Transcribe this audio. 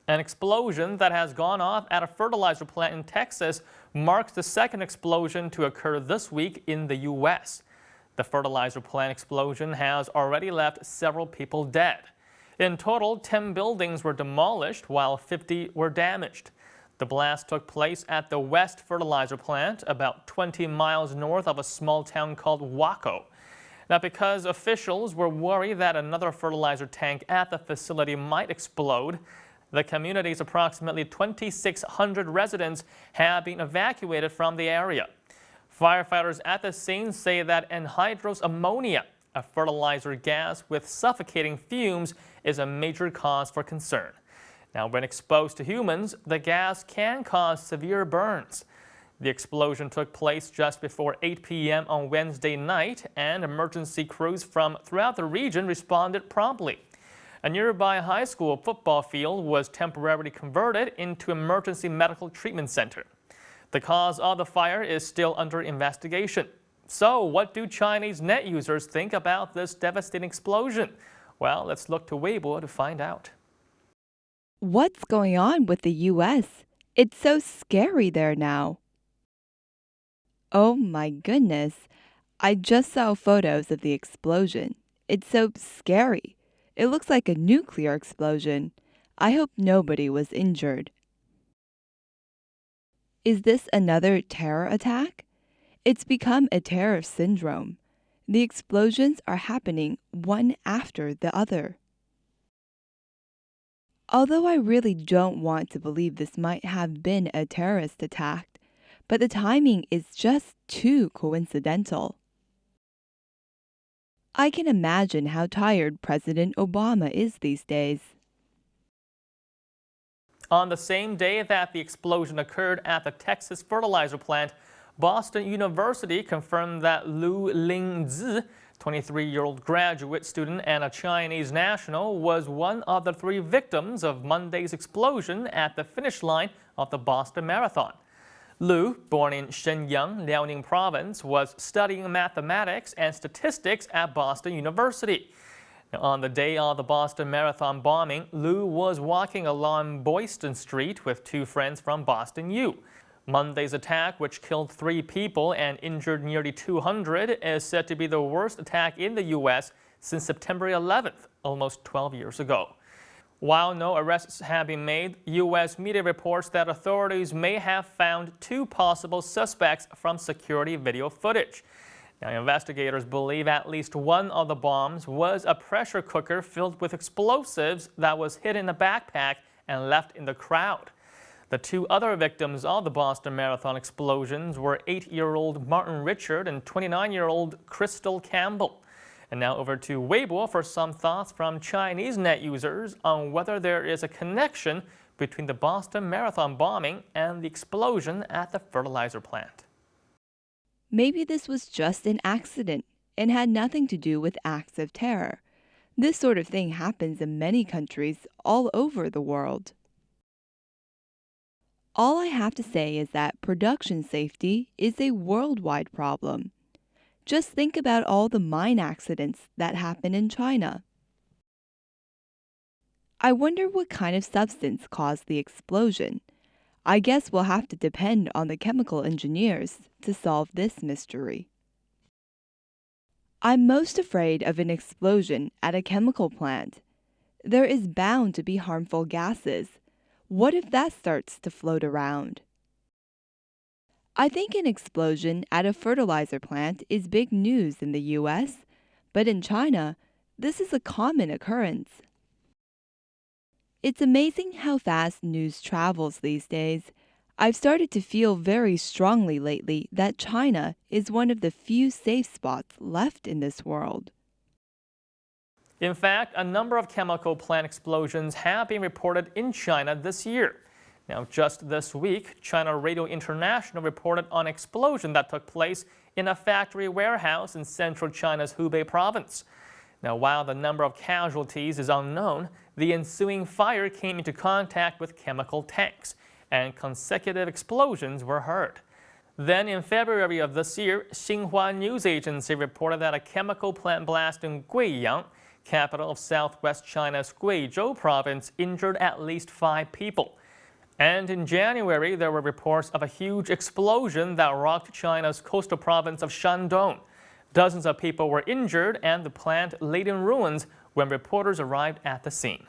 An explosion that has gone off at a fertilizer plant in Texas marks the second explosion to occur this week in the U.S. The fertilizer plant explosion has already left several people dead. In total, 10 buildings were demolished while 50 were damaged. The blast took place at the West Fertilizer Plant, about 20 miles north of a small town called Waco. Now, because officials were worried that another fertilizer tank at the facility might explode, the community's approximately 2,600 residents have been evacuated from the area. Firefighters at the scene say that anhydrous ammonia, a fertilizer gas with suffocating fumes, is a major cause for concern. Now, when exposed to humans, the gas can cause severe burns. The explosion took place just before 8 p.m. on Wednesday night, and emergency crews from throughout the region responded promptly. A nearby high school football field was temporarily converted into an emergency medical treatment center. The cause of the fire is still under investigation. So, what do Chinese net users think about this devastating explosion? Well, let's look to Weibo to find out. What's going on with the U.S.? It's so scary there now. Oh my goodness. I just saw photos of the explosion. It's so scary. It looks like a nuclear explosion. I hope nobody was injured. Is this another terror attack? It's become a terror syndrome. The explosions are happening one after the other. Although I really don't want to believe this might have been a terrorist attack, but the timing is just too coincidental. I can imagine how tired President Obama is these days. On the same day that the explosion occurred at the Texas fertilizer plant, Boston University confirmed that Lu Lingzi, 23-year-old graduate student and a Chinese national, was one of the 3 victims of Monday's explosion at the finish line of the Boston Marathon. Lu, born in Shenyang, Liaoning Province, was studying mathematics and statistics at Boston University. Now, on the day of the Boston Marathon bombing, Lu was walking along Boylston Street with 2 friends from Boston U. Monday's attack, which killed 3 people and injured nearly 200, is said to be the worst attack in the U.S. since September 11th, almost 12 years ago. While no arrests have been made, U.S. media reports that authorities may have found 2 possible suspects from security video footage. Now, investigators believe at least one of the bombs was a pressure cooker filled with explosives that was hid in a backpack and left in the crowd. The 2 other victims of the Boston Marathon explosions were 8-year-old Martin Richard and 29-year-old Crystal Campbell. And now over to Weibo for some thoughts from Chinese net users on whether there is a connection between the Boston Marathon bombing and the explosion at the fertilizer plant. Maybe this was just an accident and had nothing to do with acts of terror. This sort of thing happens in many countries all over the world. All I have to say is that production safety is a worldwide problem. Just think about all the mine accidents that happen in China. I wonder what kind of substance caused the explosion. I guess we'll have to depend on the chemical engineers to solve this mystery. I'm most afraid of an explosion at a chemical plant. There is bound to be harmful gases. What if that starts to float around? I think an explosion at a fertilizer plant is big news in the U.S., but in China, this is a common occurrence. It's amazing how fast news travels these days. I've started to feel very strongly lately that China is one of the few safe spots left in this world. In fact, a number of chemical plant explosions have been reported in China this year. Now, just this week, China Radio International reported on an explosion that took place in a factory warehouse in central China's Hubei province. Now, while the number of casualties is unknown, the ensuing fire came into contact with chemical tanks, and consecutive explosions were heard. Then, in February of this year, Xinhua News Agency reported that a chemical plant blast in Guiyang capital of southwest China's Guizhou province, injured at least 5 people. And in January, there were reports of a huge explosion that rocked China's coastal province of Shandong. Dozens of people were injured and the plant laid in ruins when reporters arrived at the scene.